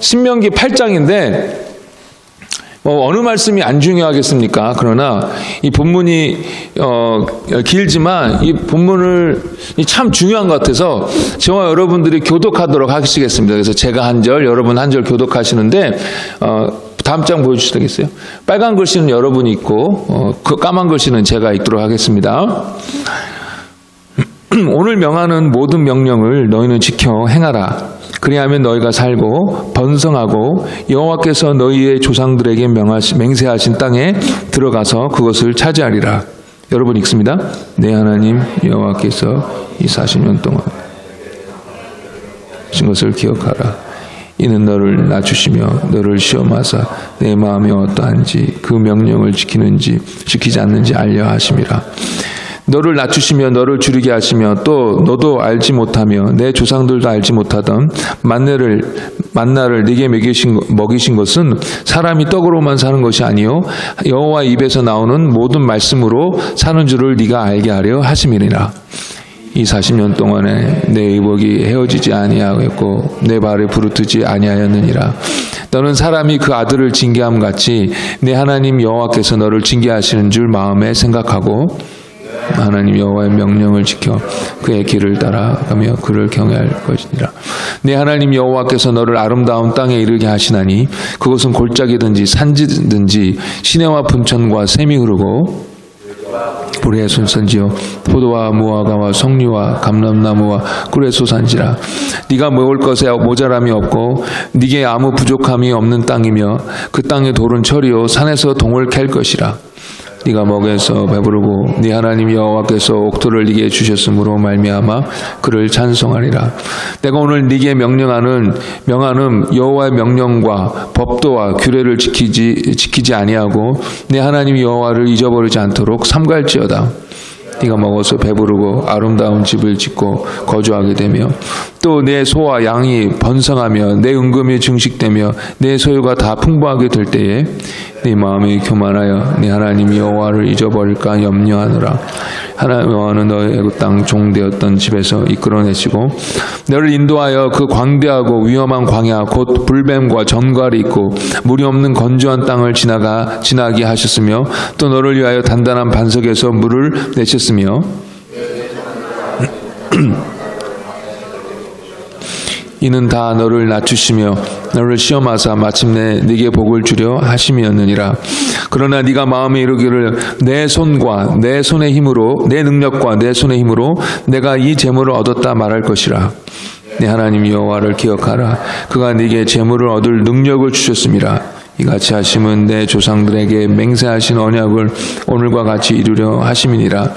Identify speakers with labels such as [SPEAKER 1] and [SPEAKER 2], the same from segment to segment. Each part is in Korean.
[SPEAKER 1] 신명기 8장인데 어느 말씀이 안 중요하겠습니까? 그러나 이 본문이 길지만 이 본문을 참 중요한 것 같아서 저와 여러분들이 교독하도록 하시겠습니다. 그래서 제가 한 절, 여러분 한 절 교독하시는데 다음 장 보여주시면 되겠어요? 빨간 글씨는 여러분이 읽고 그 까만 글씨는 제가 읽도록 하겠습니다. 오늘 명하는 모든 명령을 너희는 지켜 행하라. 그리하면 너희가 살고 번성하고 여호와께서 너희의 조상들에게 맹세하신 땅에 들어가서 그것을 차지하리라. 여러분 읽습니다. 내 하나님 여호와께서 이 40년 동안 하신 것을 기억하라. 이는 너를 낮추시며 너를 시험하사 내 마음이 어떠한지 그 명령을 지키는지 지키지 않는지 알려 하심이라. 너를 낮추시며 너를 줄이게 하시며 또 너도 알지 못하며 내 조상들도 알지 못하던 만나를 네게 먹이신 것은 사람이 떡으로만 사는 것이 아니요 여호와 입에서 나오는 모든 말씀으로 사는 줄을 네가 알게 하려 하심이니라. 이 40년 동안에 내 의복이 헤어지지 아니하였고 내 발에 부르트지 아니하였느니라. 너는 사람이 그 아들을 징계함 같이 내 하나님 여호와께서 너를 징계하시는 줄 마음에 생각하고 하나님 여호와의 명령을 지켜 그의 길을 따라가며 그를 경외할 것이니라. 내 하나님 여호와께서 너를 아름다운 땅에 이르게 하시나니 그것은 골짜기든지 산지든지 시내와 분천과 샘이 흐르고 불의 순산지요 포도와 무화과와 석류와 감람나무와 꿀의 소산지라. 네가 먹을 것에 모자람이 없고 네게 아무 부족함이 없는 땅이며 그 땅의 돌은 철이요 산에서 동을 캘 것이라. 네가 먹여서 배부르고 네 하나님 여호와께서 옥토를 네게 주셨으므로 말미암아 그를 찬송하리라. 내가 오늘 네게 명하는 여호와의 명령과 법도와 규례를 지키지 아니하고 네 하나님 여호와를 잊어버리지 않도록 삼갈지어다. 네가 먹어서 배부르고 아름다운 집을 짓고 거주하게 되며 또 내 소와 양이 번성하며 내 은금이 증식되며 내 소유가 다 풍부하게 될 때에 네 마음이 교만하여 네 하나님 여호와를 잊어버릴까 염려하노라. 하나님 여호와는 너의 애굽 땅 종되었던 집에서 이끌어내시고 너를 인도하여 그 광대하고 위험한 광야 곧 불뱀과 전갈이 있고 물이 없는 건조한 땅을 지나게 하셨으며 또 너를 위하여 단단한 반석에서 물을 내셨으며 이는 다 너를 낮추시며 너를 시험하사 마침내 네게 복을 주려 하심이었느니라. 그러나 네가 마음에 이르기를 내 손과 내 손의 힘으로 내 능력과 내 손의 힘으로 내가 이 재물을 얻었다 말할 것이라. 내 하나님 여호와를 기억하라. 그가 네게 재물을 얻을 능력을 주셨음이라. 이같이 하심은 내 조상들에게 맹세하신 언약을 오늘과 같이 이루려 하심이니라.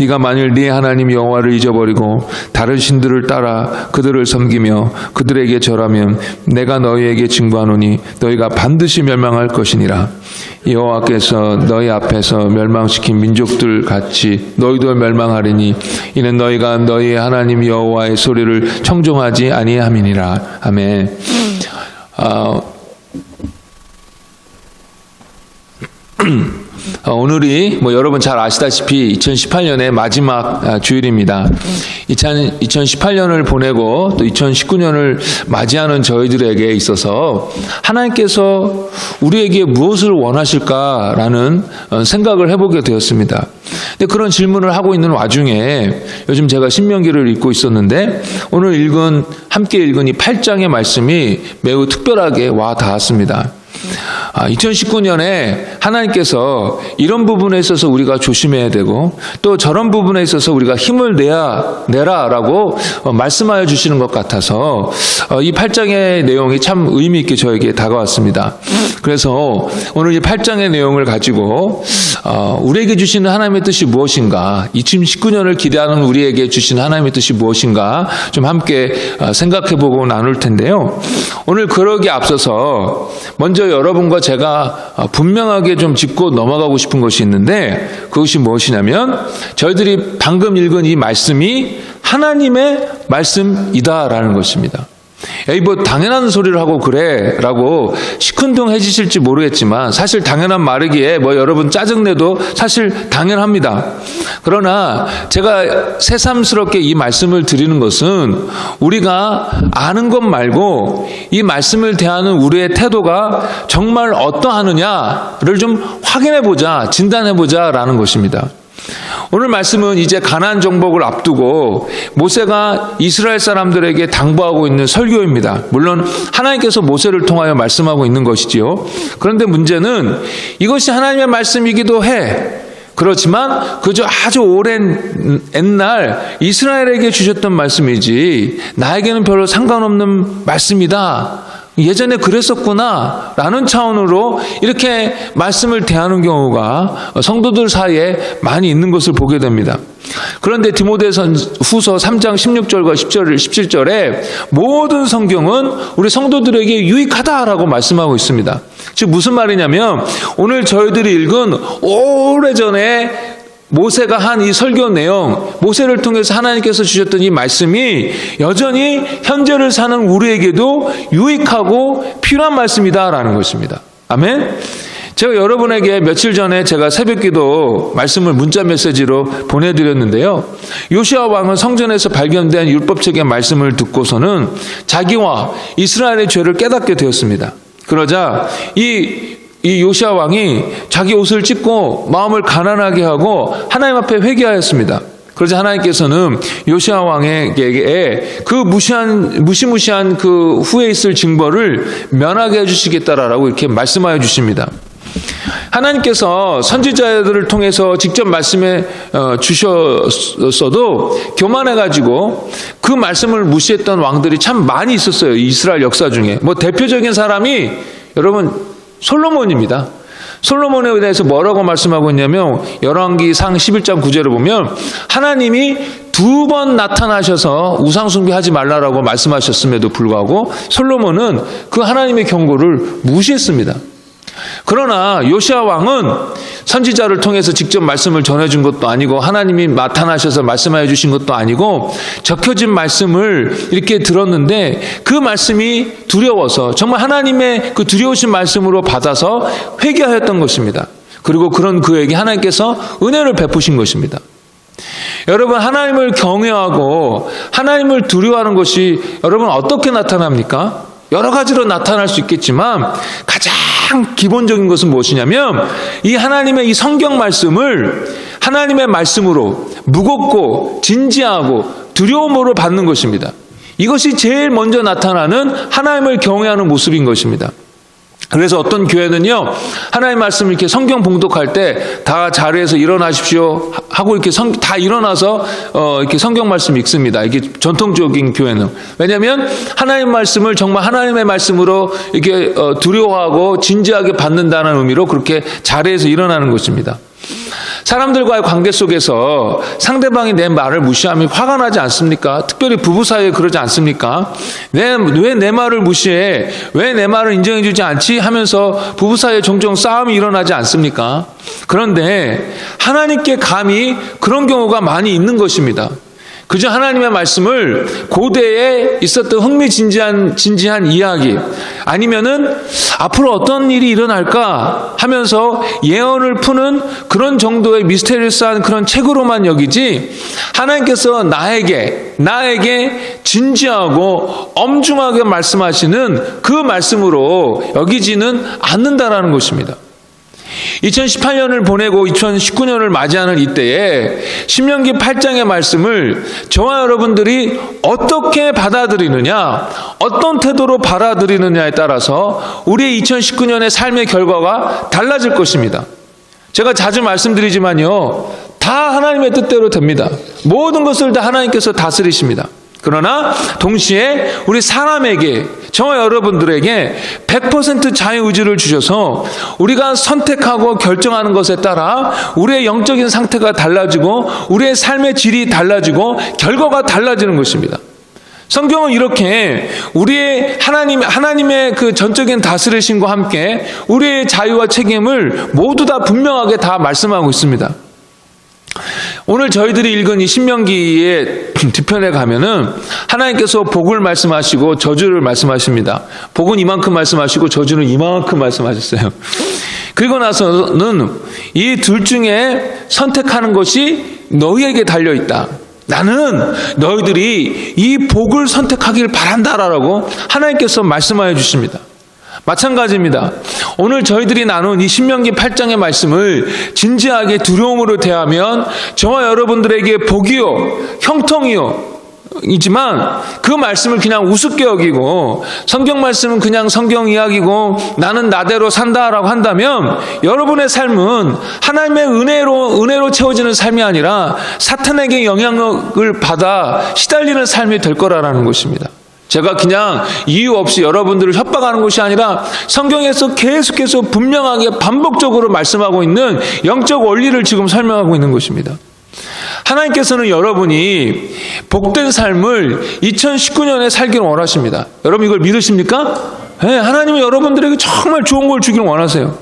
[SPEAKER 1] 네가 만일 네 하나님 여호와를 잊어버리고 다른 신들을 따라 그들을 섬기며 그들에게 절하면 내가 너희에게 증거하노니 너희가 반드시 멸망할 것이니라. 여호와께서 너희 앞에서 멸망시킨 민족들 같이 너희도 멸망하리니 이는 너희가 너희 하나님 여호와의 소리를 청종하지 아니함이니라. 아멘. 오늘이 여러분 잘 아시다시피 2018년의 마지막 주일입니다. 2018년을 보내고 또 2019년을 맞이하는 저희들에게 있어서 하나님께서 우리에게 무엇을 원하실까라는 생각을 해보게 되었습니다. 근데 그런 질문을 하고 있는 와중에 요즘 제가 신명기를 읽고 있었는데 오늘 함께 읽은 이 8장의 말씀이 매우 특별하게 와 닿았습니다. 2019년에 하나님께서 이런 부분에 있어서 우리가 조심해야 되고 또 저런 부분에 있어서 우리가 힘을 내라라고 말씀하여 주시는 것 같아서 이 8장의 내용이 참 의미 있게 저에게 다가왔습니다. 그래서 오늘 이 8장의 내용을 가지고 우리에게 주시는 하나님의 뜻이 무엇인가, 2019년을 기대하는 우리에게 주시는 하나님의 뜻이 무엇인가 좀 함께 생각해보고 나눌 텐데요. 오늘 그러기에 앞서서 먼저 여러분과 제가 분명하게 좀 짚고 넘어가고 싶은 것이 있는데 그것이 무엇이냐면 저희들이 방금 읽은 이 말씀이 하나님의 말씀이다라는 것입니다. 에이 뭐 당연한 소리를 하고 그래 라고 시큰둥해지실지 모르겠지만 사실 당연한 말이기에 뭐 여러분 짜증내도 사실 당연합니다. 그러나 제가 새삼스럽게 이 말씀을 드리는 것은 우리가 아는 것 말고 이 말씀을 대하는 우리의 태도가 정말 어떠하느냐를 좀 확인해보자, 진단해보자 라는 것입니다. 오늘 말씀은 이제 가나안 정복을 앞두고 모세가 이스라엘 사람들에게 당부하고 있는 설교입니다. 물론 하나님께서 모세를 통하여 말씀하고 있는 것이지요. 그런데 문제는 이것이 하나님의 말씀이기도 해. 그렇지만 그저 아주 오랜 옛날 이스라엘에게 주셨던 말씀이지 나에게는 별로 상관없는 말씀이다. 예전에 그랬었구나 라는 차원으로 이렇게 말씀을 대하는 경우가 성도들 사이에 많이 있는 것을 보게 됩니다. 그런데 디모데후서 3장 16절과 17절에 모든 성경은 우리 성도들에게 유익하다라고 말씀하고 있습니다. 즉 무슨 말이냐면 오늘 저희들이 읽은 오래전에 모세가 한 이 설교 내용, 모세를 통해서 하나님께서 주셨던 이 말씀이 여전히 현재를 사는 우리에게도 유익하고 필요한 말씀이다라는 것입니다. 아멘? 제가 여러분에게 며칠 전에 제가 새벽기도 말씀을 문자 메시지로 보내드렸는데요. 요시아 왕은 성전에서 발견된 율법책의 말씀을 듣고서는 자기와 이스라엘의 죄를 깨닫게 되었습니다. 그러자 이 요시아 왕이 자기 옷을 찢고 마음을 가난하게 하고 하나님 앞에 회개하였습니다. 그러자 하나님께서는 요시아 왕에게 그 무시무시한 그 후에 있을 징벌을 면하게 해주시겠다라고 이렇게 말씀하여 주십니다. 하나님께서 선지자들을 통해서 직접 말씀해 주셨어도 교만해가지고 그 말씀을 무시했던 왕들이 참 많이 있었어요. 이스라엘 역사 중에. 뭐 대표적인 사람이 여러분 솔로몬입니다. 솔로몬에 대해서 뭐라고 말씀하고 있냐면 열왕기상 11장 9절을 보면 하나님이 2번 나타나셔서 우상숭배하지 말라라고 말씀하셨음에도 불구하고 솔로몬은 그 하나님의 경고를 무시했습니다. 그러나 요시아 왕은 선지자를 통해서 직접 말씀을 전해준 것도 아니고 하나님이 나타나셔서 말씀해 주신 것도 아니고 적혀진 말씀을 이렇게 들었는데 그 말씀이 두려워서 정말 하나님의 그 두려우신 말씀으로 받아서 회개하였던 것입니다. 그리고 그런 그에게 하나님께서 은혜를 베푸신 것입니다. 여러분 하나님을 경외하고 하나님을 두려워하는 것이 여러분 어떻게 나타납니까? 여러 가지로 나타날 수 있겠지만 가장 기본적인 것은 무엇이냐면 이 하나님의 이 성경 말씀을 하나님의 말씀으로 무겁고 진지하고 두려움으로 받는 것입니다. 이것이 제일 먼저 나타나는 하나님을 경외하는 모습인 것입니다. 그래서 어떤 교회는요, 하나님 말씀을 이렇게 성경 봉독할 때 다 자리에서 일어나십시오 하고 이렇게 다 일어나서 이렇게 성경 말씀 읽습니다. 이게 전통적인 교회는. 왜냐하면 하나님 말씀을 정말 하나님의 말씀으로 이렇게 두려워하고 진지하게 받는다는 의미로 그렇게 자리에서 일어나는 것입니다. 사람들과의 관계 속에서 상대방이 내 말을 무시하면 화가 나지 않습니까? 특별히 부부 사이에 그러지 않습니까? 왜 내 말을 무시해? 왜 내 말을 인정해 주지 않지? 하면서 부부 사이에 종종 싸움이 일어나지 않습니까? 그런데 하나님께 감히 그런 경우가 많이 있는 것입니다. 그저 하나님의 말씀을 고대에 있었던 흥미진진한 이야기 아니면은 앞으로 어떤 일이 일어날까 하면서 예언을 푸는 그런 정도의 미스테리어스한 그런 책으로만 여기지 하나님께서 나에게 진지하고 엄중하게 말씀하시는 그 말씀으로 여기지는 않는다라는 것입니다. 2018년을 보내고 2019년을 맞이하는 이때에 신명기 8장의 말씀을 저와 여러분들이 어떻게 받아들이느냐, 어떤 태도로 받아들이느냐에 따라서 우리의 2019년의 삶의 결과가 달라질 것입니다. 제가 자주 말씀드리지만요, 다 하나님의 뜻대로 됩니다. 모든 것을 다 하나님께서 다스리십니다. 그러나 동시에 우리 사람에게, 저와 여러분들에게 100% 자유의지를 주셔서 우리가 선택하고 결정하는 것에 따라 우리의 영적인 상태가 달라지고 우리의 삶의 질이 달라지고 결과가 달라지는 것입니다. 성경은 이렇게 우리의 하나님의 그 전적인 다스리심과 함께 우리의 자유와 책임을 모두 다 분명하게 다 말씀하고 있습니다. 오늘 저희들이 읽은 이 신명기의 뒤편에 가면은 하나님께서 복을 말씀하시고 저주를 말씀하십니다. 복은 이만큼 말씀하시고 저주는 이만큼 말씀하셨어요. 그리고 나서는 이 둘 중에 선택하는 것이 너희에게 달려있다. 나는 너희들이 이 복을 선택하길 바란다라고 하나님께서 말씀하여 주십니다. 마찬가지입니다. 오늘 저희들이 나눈 이 신명기 8장의 말씀을 진지하게 두려움으로 대하면 저와 여러분들에게 복이요 형통이요 이지만 그 말씀을 그냥 우습게 여기고 성경 말씀은 그냥 성경 이야기고 나는 나대로 산다라고 한다면 여러분의 삶은 하나님의 은혜로 채워지는 삶이 아니라 사탄에게 영향을 받아 시달리는 삶이 될 거라는 것입니다. 제가 그냥 이유 없이 여러분들을 협박하는 것이 아니라 성경에서 계속해서 분명하게 반복적으로 말씀하고 있는 영적 원리를 지금 설명하고 있는 것입니다. 하나님께서는 여러분이 복된 삶을 2019년에 살기를 원하십니다. 여러분 이걸 믿으십니까? 네, 하나님은 여러분들에게 정말 좋은 걸 주기를 원하세요.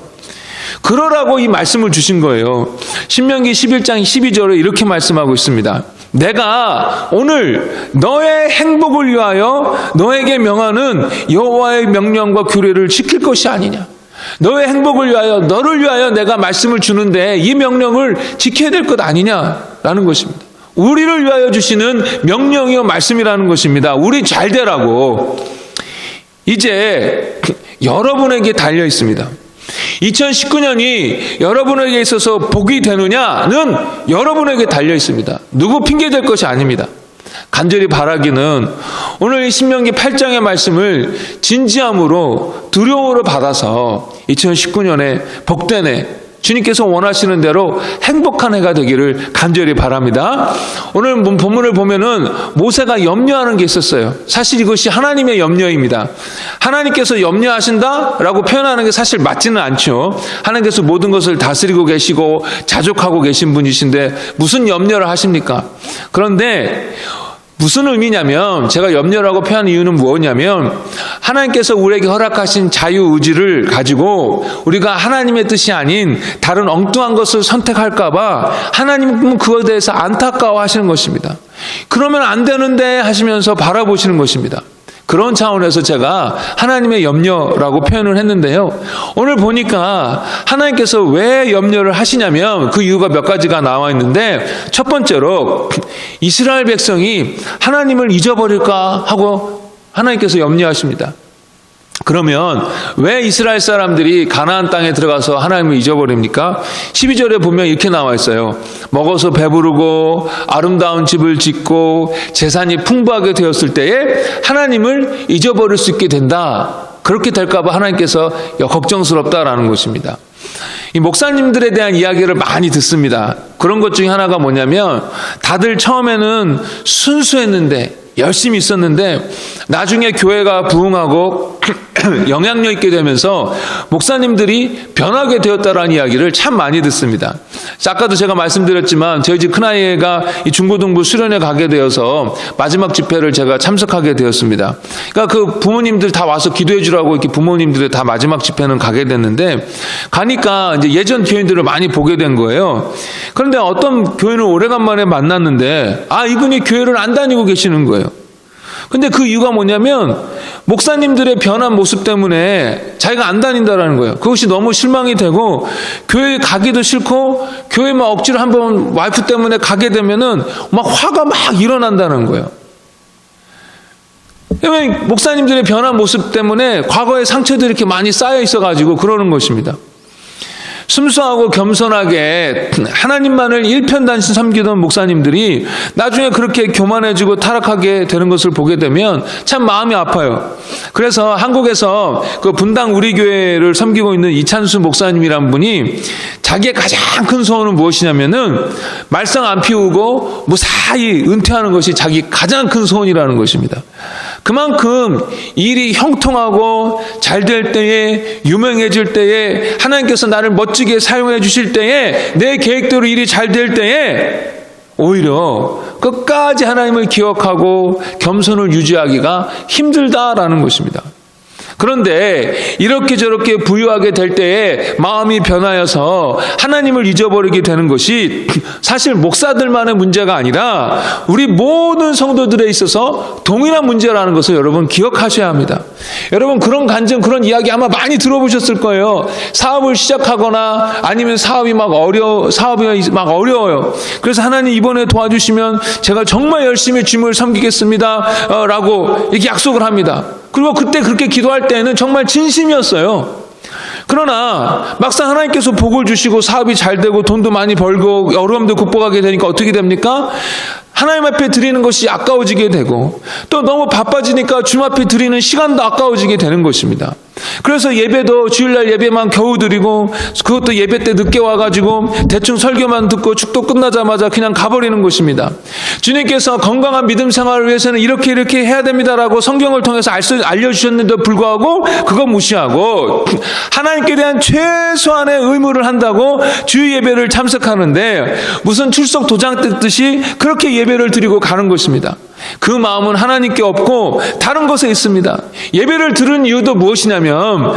[SPEAKER 1] 그러라고 이 말씀을 주신 거예요. 신명기 11장 12절에 이렇게 말씀하고 있습니다. 내가 오늘 너의 행복을 위하여 너에게 명하는 여호와의 명령과 규례를 지킬 것이 아니냐. 너의 행복을 위하여 너를 위하여 내가 말씀을 주는데 이 명령을 지켜야 될 것 아니냐라는 것입니다. 우리를 위하여 주시는 명령이요 말씀이라는 것입니다. 우리 잘 되라고. 이제 여러분에게 달려 있습니다. 2019년이 여러분에게 있어서 복이 되느냐는 여러분에게 달려 있습니다. 누구 핑계 댈 것이 아닙니다. 간절히 바라기는 오늘 이 신명기 8장의 말씀을 진지함으로 두려움으로 받아서 2019년에 복된 해 주님께서 원하시는 대로 행복한 해가 되기를 간절히 바랍니다. 오늘 본문을 보면은 모세가 염려하는 게 있었어요. 사실 이것이 하나님의 염려입니다. 하나님께서 염려하신다라고 표현하는 게 사실 맞지는 않죠. 하나님께서 모든 것을 다스리고 계시고 자족하고 계신 분이신데 무슨 염려를 하십니까? 그런데 무슨 의미냐면 제가 염려라고 표현한 이유는 무엇이냐면 하나님께서 우리에게 허락하신 자유의지를 가지고 우리가 하나님의 뜻이 아닌 다른 엉뚱한 것을 선택할까 봐 하나님은 그거에 대해서 안타까워 하시는 것입니다. 그러면 안 되는데 하시면서 바라보시는 것입니다. 그런 차원에서 제가 하나님의 염려라고 표현을 했는데요. 오늘 보니까 하나님께서 왜 염려를 하시냐면 그 이유가 몇 가지가 나와 있는데 첫 번째로 이스라엘 백성이 하나님을 잊어버릴까 하고 하나님께서 염려하십니다. 그러면 왜 이스라엘 사람들이 가나안 땅에 들어가서 하나님을 잊어버립니까? 12절에 보면 이렇게 나와 있어요. 먹어서 배부르고 아름다운 집을 짓고 재산이 풍부하게 되었을 때에 하나님을 잊어버릴 수 있게 된다. 그렇게 될까 봐 하나님께서 걱정스럽다라는 것입니다. 이 목사님들에 대한 이야기를 많이 듣습니다. 그런 것 중에 하나가 뭐냐면 다들 처음에는 순수했는데 열심히 있었는데 나중에 교회가 부흥하고 영향력 있게 되면서 목사님들이 변하게 되었다라는 이야기를 참 많이 듣습니다. 아까도 제가 말씀드렸지만 저희 집 큰아이가 이 중고등부 수련회 가게 되어서 마지막 집회를 제가 참석하게 되었습니다. 그러니까 그 부모님들 다 와서 기도해 주라고 이렇게 부모님들이 다 마지막 집회는 가게 됐는데 가니까 이제 예전 교인들을 많이 보게 된 거예요. 그런데 어떤 교인을 오래간만에 만났는데 이분이 교회를 안 다니고 계시는 거예요. 근데 그 이유가 뭐냐면 목사님들의 변한 모습 때문에 자기가 안 다닌다라는 거예요. 그것이 너무 실망이 되고 교회 가기도 싫고 교회 막 억지로 한번 와이프 때문에 가게 되면은 막 화가 막 일어난다는 거예요. 왜냐면 목사님들의 변한 모습 때문에 과거의 상처들이 이렇게 많이 쌓여 있어가지고 그러는 것입니다. 순수하고 겸손하게 하나님만을 일편단심 섬기던 목사님들이 나중에 그렇게 교만해지고 타락하게 되는 것을 보게 되면 참 마음이 아파요. 그래서 한국에서 그 분당 우리 교회를 섬기고 있는 이찬수 목사님이란 분이 자기의 가장 큰 소원은 무엇이냐면은 말썽 안 피우고 무사히 은퇴하는 것이 자기 가장 큰 소원이라는 것입니다. 그만큼 일이 형통하고 잘 될 때에 유명해질 때에 하나님께서 나를 멋지게 사용해 주실 때에 내 계획대로 일이 잘 될 때에 오히려 끝까지 하나님을 기억하고 겸손을 유지하기가 힘들다라는 것입니다. 그런데 이렇게 저렇게 부유하게 될 때에 마음이 변하여서 하나님을 잊어버리게 되는 것이 사실 목사들만의 문제가 아니라 우리 모든 성도들에 있어서 동일한 문제라는 것을 여러분 기억하셔야 합니다. 여러분 그런 간증, 그런 이야기 아마 많이 들어보셨을 거예요. 사업을 시작하거나 아니면 사업이 막 어려워요. 그래서 하나님 이번에 도와주시면 제가 정말 열심히 주님을 섬기겠습니다 라고 이렇게 약속을 합니다. 그리고 그때 그렇게 기도할 때는 정말 진심이었어요. 그러나 막상 하나님께서 복을 주시고 사업이 잘 되고 돈도 많이 벌고 어려움도 극복하게 되니까 어떻게 됩니까? 하나님 앞에 드리는 것이 아까워지게 되고 또 너무 바빠지니까 주님 앞에 드리는 시간도 아까워지게 되는 것입니다. 그래서 예배도 주일날 예배만 겨우 드리고 그것도 예배 때 늦게 와가지고 대충 설교만 듣고 축도 끝나자마자 그냥 가버리는 것입니다. 주님께서 건강한 믿음 생활을 위해서는 이렇게 해야 됩니다라고 성경을 통해서 알려주셨는데도 불구하고 그거 무시하고 하나님께 대한 최소한의 의무를 한다고 주일 예배를 참석하는데 무슨 출석 도장 뜯듯이 그렇게 예배를 드리고 가는 것입니다. 그 마음은 하나님께 없고 다른 것에 있습니다. 예배를 드리는 이유도 무엇이냐면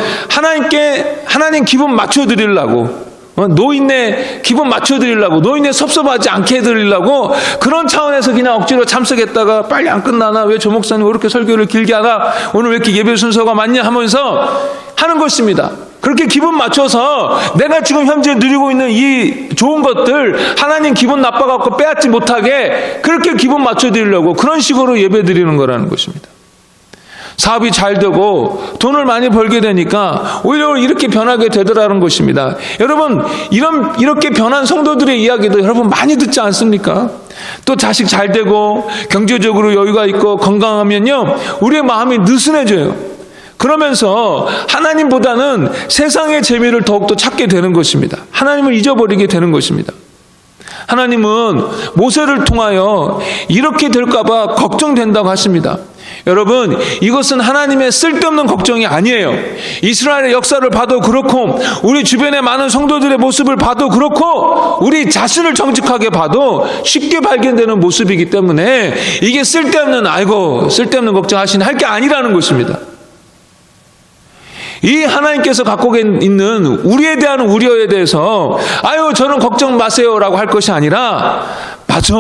[SPEAKER 1] 하나님 기분 맞춰드리려고, 노인네 기분 맞춰드리려고, 노인네 섭섭하지 않게 해드리려고 그런 차원에서 그냥 억지로 참석했다가 빨리 안 끝나나, 왜 저 목사님 왜 이렇게 설교를 길게 하나, 오늘 왜 이렇게 예배 순서가 많냐 하면서 하는 것입니다. 그렇게 기분 맞춰서 내가 지금 현재 누리고 있는 이 좋은 것들 하나님 기분 나빠갖고 빼앗지 못하게 그렇게 기분 맞춰드리려고 그런 식으로 예배 드리는 거라는 것입니다. 사업이 잘 되고 돈을 많이 벌게 되니까 오히려 이렇게 변하게 되더라는 것입니다. 여러분 이렇게 변한 성도들의 이야기도 여러분 많이 듣지 않습니까? 또 자식 잘 되고 경제적으로 여유가 있고 건강하면요 우리의 마음이 느슨해져요. 그러면서 하나님보다는 세상의 재미를 더욱더 찾게 되는 것입니다. 하나님을 잊어버리게 되는 것입니다. 하나님은 모세를 통하여 이렇게 될까봐 걱정된다고 하십니다. 여러분 이것은 하나님의 쓸데없는 걱정이 아니에요. 이스라엘의 역사를 봐도 그렇고 우리 주변의 많은 성도들의 모습을 봐도 그렇고 우리 자신을 정직하게 봐도 쉽게 발견되는 모습이기 때문에 이게 쓸데없는 걱정하시는 할 게 아니라는 것입니다. 이 하나님께서 갖고 있는 우리에 대한 우려에 대해서 저는 걱정 마세요라고 할 것이 아니라 맞아,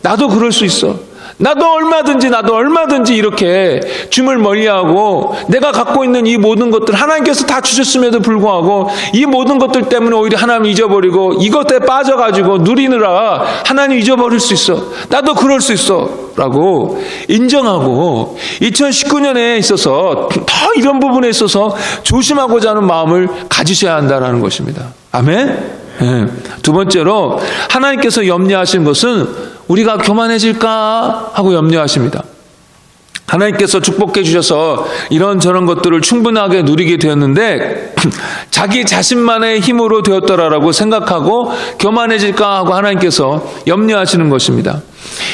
[SPEAKER 1] 나도 그럴 수 있어. 나도 얼마든지 이렇게 주님을 멀리하고 내가 갖고 있는 이 모든 것들 하나님께서 다 주셨음에도 불구하고 이 모든 것들 때문에 오히려 하나님 잊어버리고 이것에 빠져가지고 누리느라 하나님 잊어버릴 수 있어. 나도 그럴 수 있어 라고 인정하고 2019년에 있어서 더 이런 부분에 있어서 조심하고자 하는 마음을 가지셔야 한다는 것입니다. 아멘. 네. 두 번째로 하나님께서 염려하신 것은 우리가 교만해질까 하고 염려하십니다. 하나님께서 축복해 주셔서 이런저런 것들을 충분하게 누리게 되었는데 자기 자신만의 힘으로 되었더라라고 생각하고 교만해질까 하고 하나님께서 염려하시는 것입니다.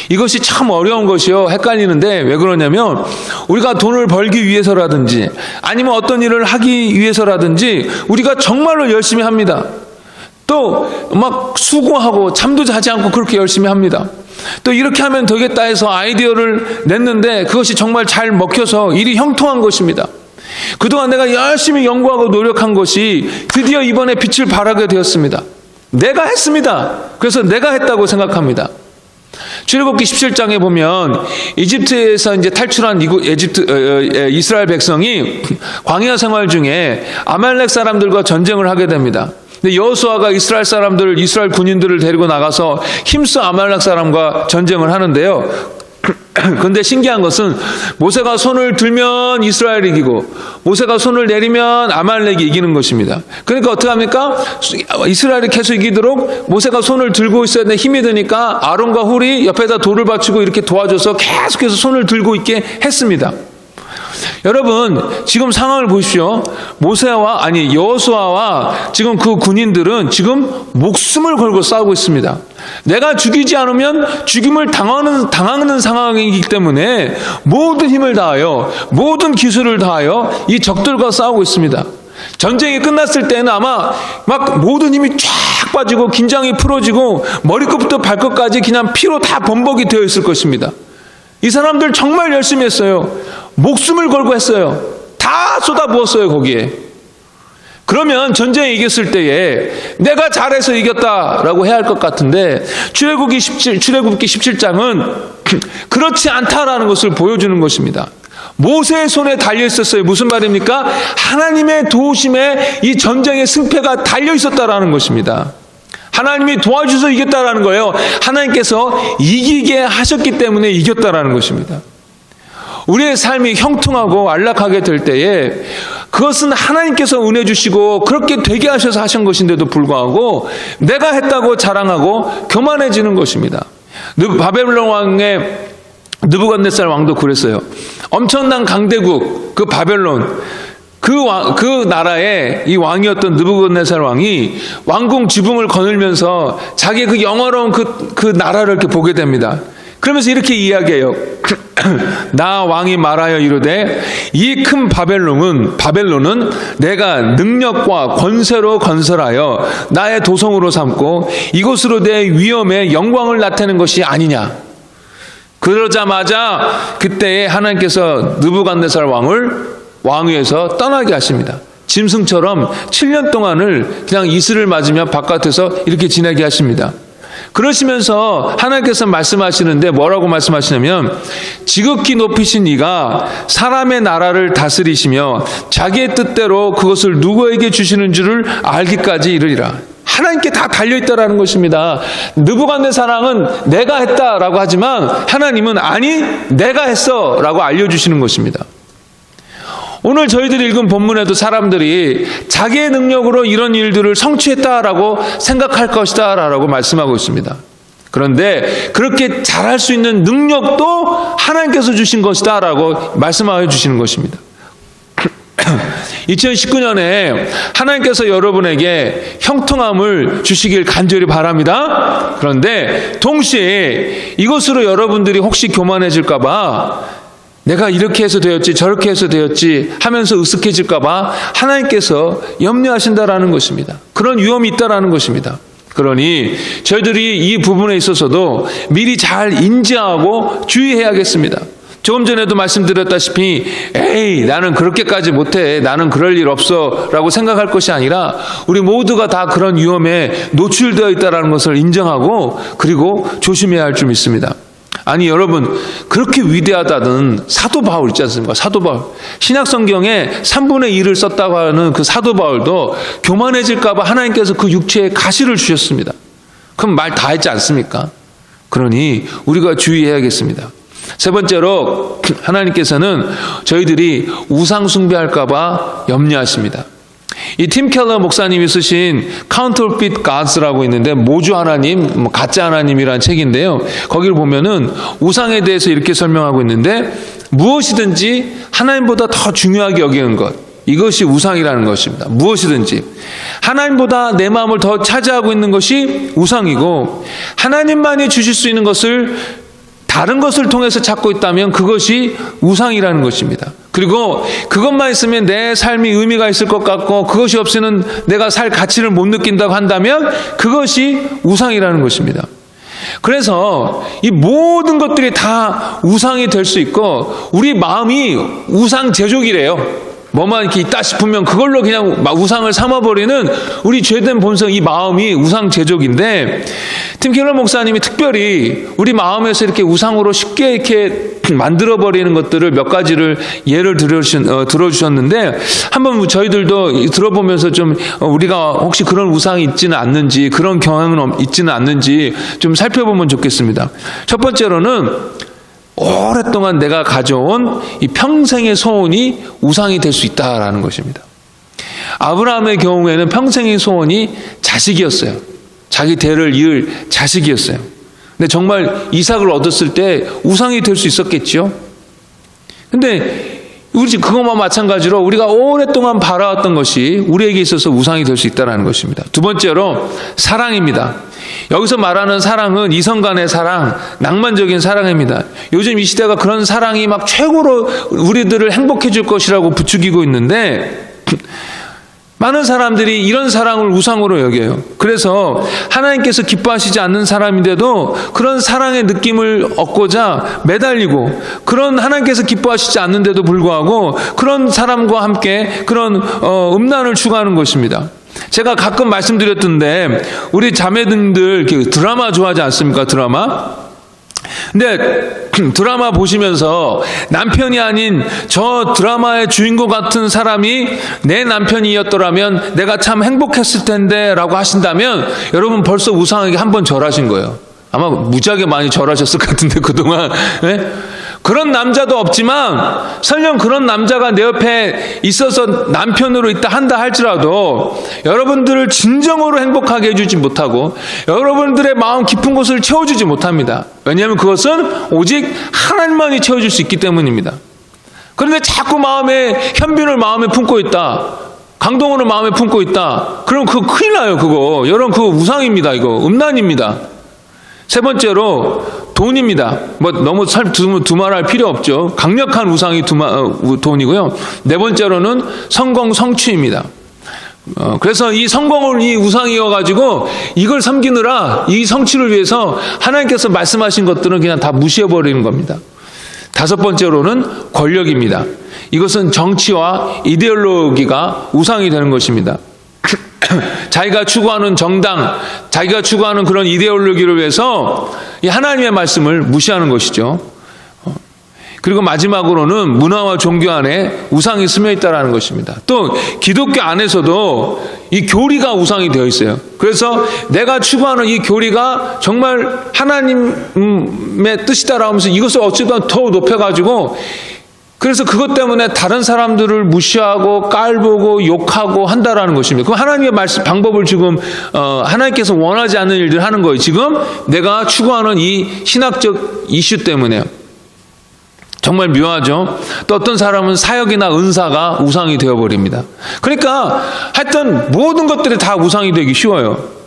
[SPEAKER 1] 이것이 참 어려운 것이요. 헷갈리는데 왜 그러냐면 우리가 돈을 벌기 위해서라든지 아니면 어떤 일을 하기 위해서라든지 우리가 정말로 열심히 합니다. 또 막 수고하고 잠도 자지 않고 그렇게 열심히 합니다. 또 이렇게 하면 되겠다 해서 아이디어를 냈는데 그것이 정말 잘 먹혀서 일이 형통한 것입니다. 그동안 내가 열심히 연구하고 노력한 것이 드디어 이번에 빛을 발하게 되었습니다. 내가 했습니다. 그래서 내가 했다고 생각합니다. 출애굽기 17장에 보면 이집트에서 이제 탈출한 이스라엘 백성이 광야 생활 중에 아말렉 사람들과 전쟁을 하게 됩니다. 근데 여호수아가 이스라엘 군인들을 데리고 나가서 힘써 아말렉 사람과 전쟁을 하는데요. 그런데 신기한 것은 모세가 손을 들면 이스라엘이 이기고 모세가 손을 내리면 아말렉이 이기는 것입니다. 그러니까 어떻게 합니까? 이스라엘이 계속 이기도록 모세가 손을 들고 있어야 되는데 힘이 드니까 아론과 훌이 옆에다 돌을 받치고 이렇게 도와줘서 계속해서 손을 들고 있게 했습니다. 여러분 지금 상황을 보십시오. 여호수아와 지금 그 군인들은 지금 목숨을 걸고 싸우고 있습니다. 내가 죽이지 않으면 죽임을 당하는 상황이기 때문에 모든 힘을 다하여 모든 기술을 다하여 이 적들과 싸우고 있습니다. 전쟁이 끝났을 때는 아마 막 모든 힘이 쫙 빠지고 긴장이 풀어지고 머리끝부터 발끝까지 그냥 피로 다 범벅이 되어 있을 것입니다. 이 사람들 정말 열심히 했어요. 목숨을 걸고 했어요. 다 쏟아부었어요, 거기에. 그러면 전쟁에 이겼을 때에 내가 잘해서 이겼다라고 해야 할 것 같은데 출애굽기 17장은 그렇지 않다라는 것을 보여주는 것입니다. 모세의 손에 달려 있었어요. 무슨 말입니까? 하나님의 도우심에 이 전쟁의 승패가 달려 있었다라는 것입니다. 하나님이 도와주셔서 이겼다라는 거예요. 하나님께서 이기게 하셨기 때문에 이겼다라는 것입니다. 우리의 삶이 형통하고 안락하게 될 때에 그것은 하나님께서 은혜 주시고 그렇게 되게 하셔서 하신 것인데도 불구하고 내가 했다고 자랑하고 교만해지는 것입니다. 바벨론 왕의 느부갓네살 왕도 그랬어요. 엄청난 강대국 그 바벨론 그 나라의 이 왕이었던 느부갓네살 왕이 왕궁 지붕을 거닐면서 자기의 그 영화로운 그 나라를 이렇게 보게 됩니다. 그러면서 이렇게 이야기해요. 나 왕이 말하여 이르되 이 큰 바벨론은 내가 능력과 권세로 건설하여 나의 도성으로 삼고 이곳으로 내 위엄의 영광을 나타내는 것이 아니냐. 그러자마자 그때에 하나님께서 느부갓네살 왕을 왕위에서 떠나게 하십니다. 짐승처럼 7년 동안을 그냥 이슬을 맞으며 바깥에서 이렇게 지내게 하십니다. 그러시면서 하나님께서 말씀하시는데 뭐라고 말씀하시냐면 지극히 높이신 이가 사람의 나라를 다스리시며 자기의 뜻대로 그것을 누구에게 주시는 줄을 알기까지 이르리라. 하나님께 다 달려있다라는 것입니다. 느부갓네살 왕은 내가 했다라고 하지만 하나님은 아니 내가 했어 라고 알려주시는 것입니다. 오늘 저희들이 읽은 본문에도 사람들이 자기의 능력으로 이런 일들을 성취했다라고 생각할 것이다 라고 말씀하고 있습니다. 그런데 그렇게 잘할 수 있는 능력도 하나님께서 주신 것이다 라고 말씀하여 주시는 것입니다. 2019년에 하나님께서 여러분에게 형통함을 주시길 간절히 바랍니다. 그런데 동시에 이것으로 여러분들이 혹시 교만해질까 봐 내가 이렇게 해서 되었지 저렇게 해서 되었지 하면서 으쓱해질까 봐 하나님께서 염려하신다라는 것입니다. 그런 위험이 있다라는 것입니다. 그러니 저희들이 이 부분에 있어서도 미리 잘 인지하고 주의해야겠습니다. 조금 전에도 말씀드렸다시피 에이 나는 그렇게까지 못해 나는 그럴 일 없어 라고 생각할 것이 아니라 우리 모두가 다 그런 위험에 노출되어 있다는 것을 인정하고 그리고 조심해야 할 줄 믿습니다. 아니 여러분 그렇게 위대하다는 사도 바울 있지 않습니까? 사도 바울 신약성경에 3분의 1을 썼다고 하는 그 사도 바울도 교만해질까 봐 하나님께서 그 육체에 가시를 주셨습니다. 그럼 말 다 했지 않습니까? 그러니 우리가 주의해야겠습니다. 세 번째로 하나님께서는 저희들이 우상 숭배할까 봐 염려하십니다. 이 팀 켈러 목사님이 쓰신 Counterfeit Gods라고 있는데 모주 하나님, 가짜 하나님이라는 책인데요. 거기를 보면은 우상에 대해서 이렇게 설명하고 있는데 무엇이든지 하나님보다 더 중요하게 여기는 것, 이것이 우상이라는 것입니다. 무엇이든지 하나님보다 내 마음을 더 차지하고 있는 것이 우상이고 하나님만이 주실 수 있는 것을 다른 것을 통해서 찾고 있다면 그것이 우상이라는 것입니다. 그리고 그것만 있으면 내 삶이 의미가 있을 것 같고 그것이 없이는 내가 살 가치를 못 느낀다고 한다면 그것이 우상이라는 것입니다. 그래서 이 모든 것들이 다 우상이 될 수 있고 우리 마음이 우상 제조기래요. 뭐만 이렇게 있다 싶으면 그걸로 그냥 우상을 삼아버리는 우리 죄된 본성, 이 마음이 우상 제조기인데 팀 켈러 목사님이 특별히 우리 마음에서 이렇게 우상으로 쉽게 이렇게 만들어버리는 것들을 몇 가지를 예를 들어주셨는데 한번 저희들도 들어보면서 좀 우리가 혹시 그런 우상이 있지는 않는지 그런 경향은 있지는 않는지 좀 살펴보면 좋겠습니다. 첫 번째로는 오랫동안 내가 가져온 이 평생의 소원이 우상이 될 수 있다라는 것입니다. 아브라함의 경우에는 평생의 소원이 자식이었어요. 자기 대를 이을 자식이었어요. 근데 정말 이삭을 얻었을 때 우상이 될 수 있었겠죠. 근데 우리 그것만 마찬가지로 우리가 오랫동안 바라왔던 것이 우리에게 있어서 우상이 될 수 있다는 것입니다. 두 번째로 사랑입니다. 여기서 말하는 사랑은 이성 간의 사랑, 낭만적인 사랑입니다. 요즘 이 시대가 그런 사랑이 막 최고로 우리들을 행복해 줄 것이라고 부추기고 있는데 많은 사람들이 이런 사랑을 우상으로 여겨요. 그래서 하나님께서 기뻐하시지 않는 사람인데도 그런 사랑의 느낌을 얻고자 매달리고, 그런 하나님께서 기뻐하시지 않는데도 불구하고 그런 사람과 함께 그런 음란을 추구하는 것입니다. 제가 가끔 말씀드렸던데, 우리 자매들 드라마 좋아하지 않습니까? 드라마. 근데 드라마 보시면서 남편이 아닌 저 드라마의 주인공 같은 사람이 내 남편이었더라면 내가 참 행복했을 텐데 라고 하신다면, 여러분 벌써 우상에게 한 번 절하신 거예요. 아마 무지하게 많이 절하셨을 것 같은데 그동안. 네? 그런 남자도 없지만 설령 그런 남자가 내 옆에 있어서 남편으로 있다 한다 할지라도 여러분들을 진정으로 행복하게 해주지 못하고 여러분들의 마음 깊은 곳을 채워주지 못합니다. 왜냐하면 그것은 오직 하나님만이 채워줄 수 있기 때문입니다. 그런데 자꾸 마음에 현빈을 마음에 품고 있다, 강동원을 마음에 품고 있다, 그럼 그거 큰일 나요. 그거 여러분, 그거 우상입니다. 이거 음란입니다. 세 번째로 돈입니다. 뭐 너무 두말할 필요 없죠. 강력한 우상이 돈이고요. 네 번째로는 성공, 성취입니다. 그래서 이 성공을 이 우상이어가지고 이걸 섬기느라, 이 성취를 위해서 하나님께서 말씀하신 것들은 그냥 다 무시해버리는 겁니다. 다섯 번째로는 권력입니다. 이것은 정치와 이데올로기가 우상이 되는 것입니다. 자기가 추구하는 정당, 자기가 추구하는 그런 이데올로기를 위해서 이 하나님의 말씀을 무시하는 것이죠. 그리고 마지막으로는 문화와 종교 안에 우상이 스며 있다는 것입니다. 또 기독교 안에서도 이 교리가 우상이 되어 있어요. 그래서 내가 추구하는 이 교리가 정말 하나님의 뜻이다라고 하면서 이것을 어찌든 더 높여가지고, 그래서 그것 때문에 다른 사람들을 무시하고 깔보고 욕하고 한다라는 것입니다. 그럼 하나님의 말씀, 방법을 지금 하나님께서 원하지 않는 일들을 하는 거예요. 지금 내가 추구하는 이 신학적 이슈 때문에요. 정말 묘하죠. 또 어떤 사람은 사역이나 은사가 우상이 되어버립니다. 그러니까 하여튼 모든 것들이 다 우상이 되기 쉬워요.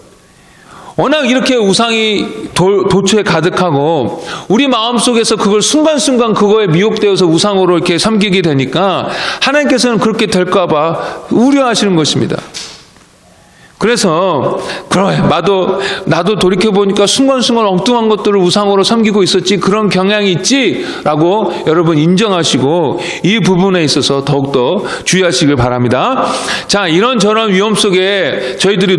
[SPEAKER 1] 워낙 이렇게 우상이 도처에 가득하고 우리 마음속에서 그걸 순간순간 그거에 미혹되어서 우상으로 이렇게 섬기게 되니까 하나님께서는 그렇게 될까 봐 우려하시는 것입니다. 그래서 그래, 나도 돌이켜보니까 순간순간 엉뚱한 것들을 우상으로 섬기고 있었지, 그런 경향이 있지 라고 여러분 인정하시고 이 부분에 있어서 더욱더 주의하시길 바랍니다. 자, 이런저런 위험 속에 저희들이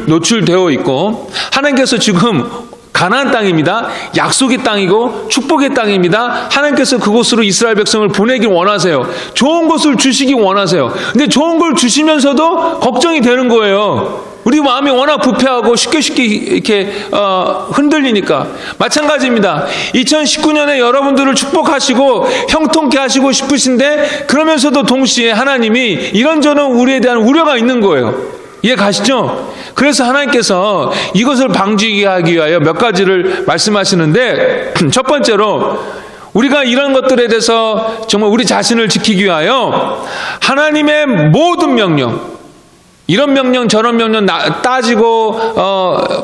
[SPEAKER 1] 노출되어 있고, 하나님께서 지금 가나안 땅입니다. 약속의 땅이고 축복의 땅입니다. 하나님께서 그곳으로 이스라엘 백성을 보내길 원하세요. 좋은 것을 주시기 원하세요. 근데 좋은 걸 주시면서도 걱정이 되는 거예요. 우리 마음이 워낙 부패하고 쉽게 이렇게 흔들리니까. 마찬가지입니다. 2019년에 여러분들을 축복하시고 형통케 하시고 싶으신데, 그러면서도 동시에 하나님이 이런저런 우리에 대한 우려가 있는 거예요. 이해 가시죠? 그래서 하나님께서 이것을 방지하기 위하여 몇 가지를 말씀하시는데, 첫 번째로 우리가 이런 것들에 대해서 정말 우리 자신을 지키기 위하여 하나님의 모든 명령, 이런 명령 저런 명령 따지고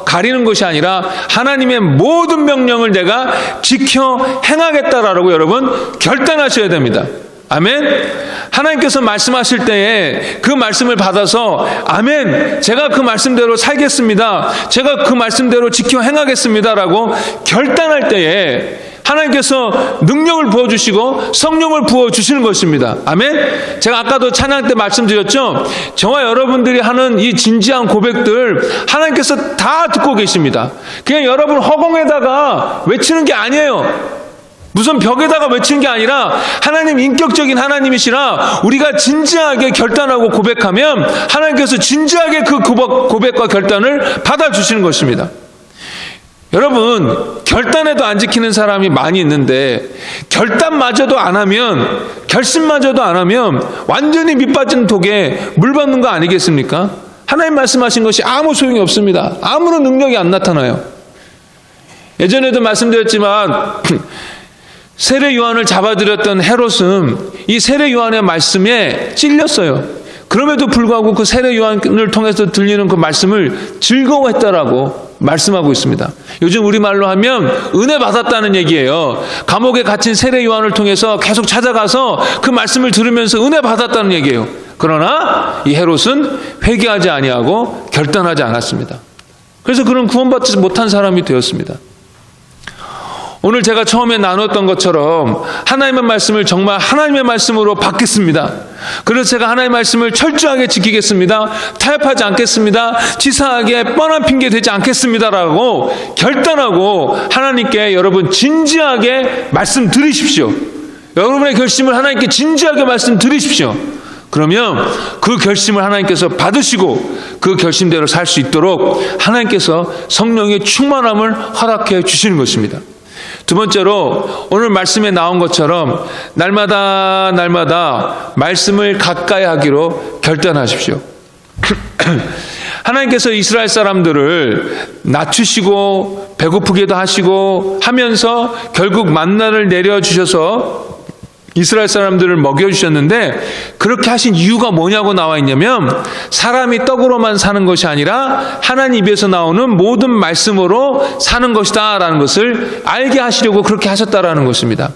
[SPEAKER 1] 가리는 것이 아니라 하나님의 모든 명령을 내가 지켜 행하겠다라고 여러분 결단하셔야 됩니다. 아멘. 하나님께서 말씀하실 때에 그 말씀을 받아서 아멘, 제가 그 말씀대로 살겠습니다, 제가 그 말씀대로 지켜 행하겠습니다라고 결단할 때에 하나님께서 능력을 부어주시고 성령을 부어주시는 것입니다. 아멘. 제가 아까도 찬양 때 말씀드렸죠. 저와 여러분들이 하는 이 진지한 고백들 하나님께서 다 듣고 계십니다. 그냥 여러분 허공에다가 외치는 게 아니에요. 무슨 벽에다가 외치는 게 아니라 하나님 인격적인 하나님이시라 우리가 진지하게 결단하고 고백하면 하나님께서 진지하게 그 고백과 결단을 받아주시는 것입니다. 여러분, 결단해도 안 지키는 사람이 많이 있는데 결단마저도 안 하면, 결심마저도 안 하면 완전히 밑빠진 독에 물 받는 거 아니겠습니까? 하나님 말씀하신 것이 아무 소용이 없습니다. 아무런 능력이 안 나타나요. 예전에도 말씀드렸지만 세례 요한을 잡아들였던 헤롯은 이 세례 요한의 말씀에 찔렸어요. 그럼에도 불구하고 그 세례 요한을 통해서 들리는 그 말씀을 즐거워했다라고 말씀하고 있습니다. 요즘 우리말로 하면 은혜 받았다는 얘기예요. 감옥에 갇힌 세례 요한을 통해서 계속 찾아가서 그 말씀을 들으면서 은혜 받았다는 얘기예요. 그러나 이 헤롯은 회개하지 아니하고 결단하지 않았습니다. 그래서 그런 구원받지 못한 사람이 되었습니다. 오늘 제가 처음에 나눴던 것처럼 하나님의 말씀을 정말 하나님의 말씀으로 받겠습니다. 그래서 제가 하나님의 말씀을 철저하게 지키겠습니다. 타협하지 않겠습니다. 치사하게 뻔한 핑계 대지 않겠습니다라고 결단하고 하나님께 여러분 진지하게 말씀 드리십시오. 여러분의 결심을 하나님께 진지하게 말씀 드리십시오. 그러면 그 결심을 하나님께서 받으시고 그 결심대로 살 수 있도록 하나님께서 성령의 충만함을 허락해 주시는 것입니다. 두 번째로 오늘 말씀에 나온 것처럼 날마다 말씀을 가까이 하기로 결단하십시오. 하나님께서 이스라엘 사람들을 낮추시고 배고프게도 하시고 하면서 결국 만나를 내려주셔서 이스라엘 사람들을 먹여주셨는데 그렇게 하신 이유가 뭐냐고 나와 있냐면 사람이 떡으로만 사는 것이 아니라 하나님 입에서 나오는 모든 말씀으로 사는 것이다 라는 것을 알게 하시려고 그렇게 하셨다라는 것입니다.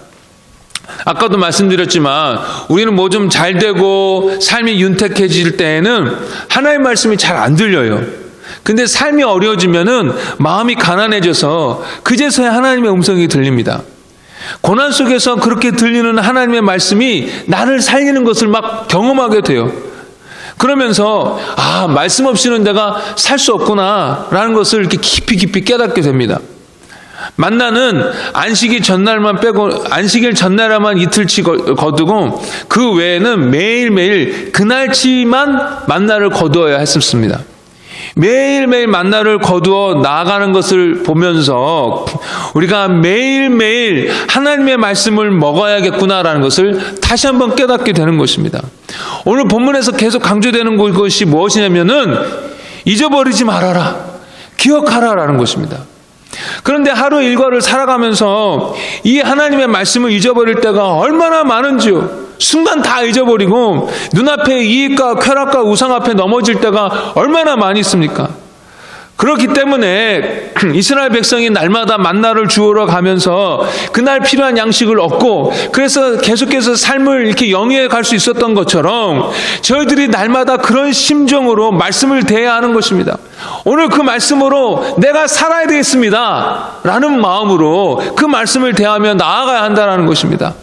[SPEAKER 1] 아까도 말씀드렸지만 우리는 뭐 좀 잘 되고 삶이 윤택해질 때에는 하나님의 말씀이 잘 안 들려요. 근데 삶이 어려워지면은 마음이 가난해져서 그제서야 하나님의 음성이 들립니다. 고난 속에서 그렇게 들리는 하나님의 말씀이 나를 살리는 것을 막 경험하게 돼요. 그러면서 말씀 없이는 내가 살 수 없구나 라는 것을 이렇게 깊이 깨닫게 됩니다. 만나는 안식일 전날에만 이틀치 거두고 그 외에는 매일매일 그날치만 만나를 거두어야 했었습니다. 매일매일 만나를 거두어 나아가는 것을 보면서 우리가 매일매일 하나님의 말씀을 먹어야겠구나라는 것을 다시 한번 깨닫게 되는 것입니다. 오늘 본문에서 계속 강조되는 것이 무엇이냐면은 잊어버리지 말아라, 기억하라라는 것입니다. 그런데 하루 일과를 살아가면서 이 하나님의 말씀을 잊어버릴 때가 얼마나 많은지요. 순간 다 잊어버리고 눈앞에 이익과 쾌락과 우상 앞에 넘어질 때가 얼마나 많이 있습니까? 그렇기 때문에 이스라엘 백성이 날마다 만나를 주우러 가면서 그날 필요한 양식을 얻고 그래서 계속해서 삶을 이렇게 영위해 갈 수 있었던 것처럼 저희들이 날마다 그런 심정으로 말씀을 대해야 하는 것입니다. 오늘 그 말씀으로 내가 살아야 되겠습니다 라는 마음으로 그 말씀을 대하며 나아가야 한다는 것입니다.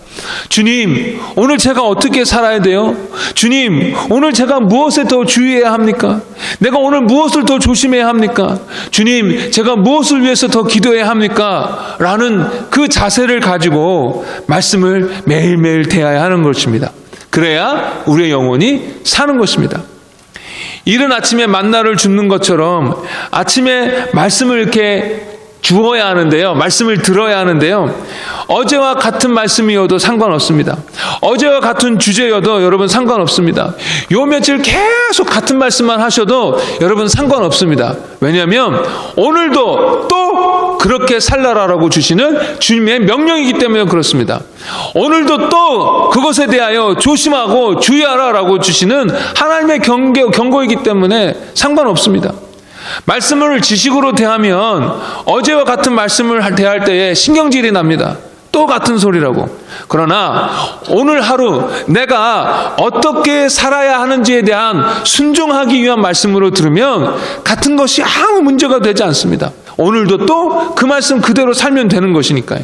[SPEAKER 1] 주님, 오늘 제가 어떻게 살아야 돼요? 주님, 오늘 제가 무엇에 더 주의해야 합니까? 내가 오늘 무엇을 더 조심해야 합니까? 주님, 제가 무엇을 위해서 더 기도해야 합니까? 라는 그 자세를 가지고 말씀을 매일매일 대해야 하는 것입니다. 그래야 우리의 영혼이 사는 것입니다. 이른 아침에 만나를 줍는 것처럼 아침에 말씀을 이렇게 주어야 하는데요. 말씀을 들어야 하는데요. 어제와 같은 말씀이어도 상관없습니다. 어제와 같은 주제여도 여러분 상관없습니다. 요 며칠 계속 같은 말씀만 하셔도 여러분 상관없습니다. 왜냐하면 오늘도 또 그렇게 살라라고 주시는 주님의 명령이기 때문에 그렇습니다. 오늘도 또 그것에 대하여 조심하고 주의하라라고 주시는 하나님의 경고이기 때문에 상관없습니다. 말씀을 지식으로 대하면 어제와 같은 말씀을 대할 때에 신경질이 납니다. 또 같은 소리라고. 그러나 오늘 하루 내가 어떻게 살아야 하는지에 대한 순종하기 위한 말씀으로 들으면 같은 것이 아무 문제가 되지 않습니다. 오늘도 또 그 말씀 그대로 살면 되는 것이니까요.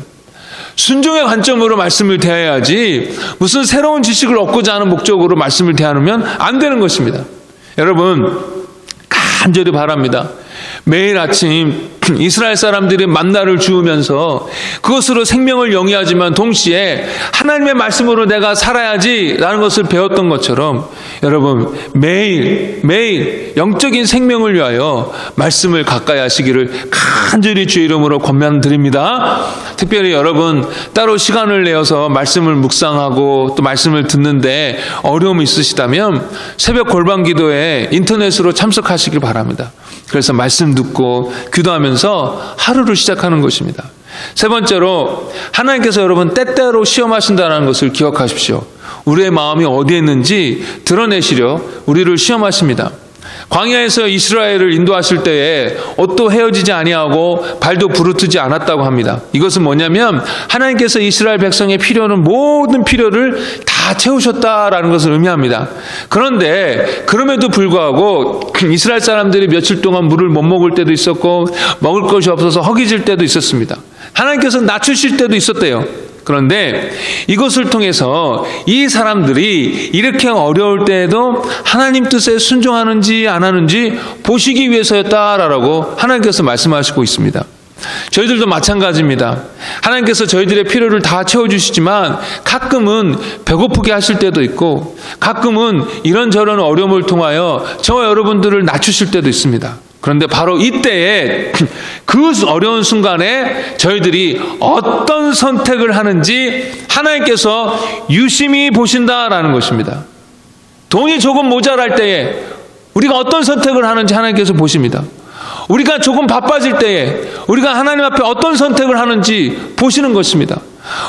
[SPEAKER 1] 순종의 관점으로 말씀을 대해야지 무슨 새로운 지식을 얻고자 하는 목적으로 말씀을 대하면 안 되는 것입니다. 여러분, 간절히 바랍니다. 매일 아침 이스라엘 사람들이 만나를 주우면서 그것으로 생명을 영위하지만 동시에 하나님의 말씀으로 내가 살아야지라는 것을 배웠던 것처럼 여러분 매일 영적인 생명을 위하여 말씀을 가까이 하시기를 간절히 주의 이름으로 권면드립니다. 특별히 여러분 따로 시간을 내어서 말씀을 묵상하고 또 말씀을 듣는데 어려움이 있으시다면 새벽 골방 기도에 인터넷으로 참석하시길 바랍니다. 그래서 말씀 듣고 기도하면서 기도하면서 하루를 시작하는 것입니다. 세 번째로 하나님께서 여러분 때때로 시험하신다는 것을 기억하십시오. 우리의 마음이 어디에 있는지 드러내시려 우리를 시험하십니다. 광야에서 이스라엘을 인도하실 때에 옷도 헤어지지 아니하고 발도 부르트지 않았다고 합니다. 이것은 뭐냐면 하나님께서 이스라엘 백성의 필요는 모든 필요를 다 채우셨다라는 것을 의미합니다. 그런데 그럼에도 불구하고 이스라엘 사람들이 며칠 동안 물을 못 먹을 때도 있었고 먹을 것이 없어서 허기질 때도 있었습니다. 하나님께서 낮추실 때도 있었대요. 그런데 이것을 통해서 이 사람들이 이렇게 어려울 때에도 하나님 뜻에 순종하는지 안 하는지 보시기 위해서였다라고 하나님께서 말씀하시고 있습니다. 저희들도 마찬가지입니다. 하나님께서 저희들의 필요를 다 채워주시지만 가끔은 배고프게 하실 때도 있고 가끔은 이런저런 어려움을 통하여 저와 여러분들을 낮추실 때도 있습니다. 그런데 바로 이때에 그 어려운 순간에 저희들이 어떤 선택을 하는지 하나님께서 유심히 보신다라는 것입니다. 돈이 조금 모자랄 때에 우리가 어떤 선택을 하는지 하나님께서 보십니다. 우리가 조금 바빠질 때에 우리가 하나님 앞에 어떤 선택을 하는지 보시는 것입니다.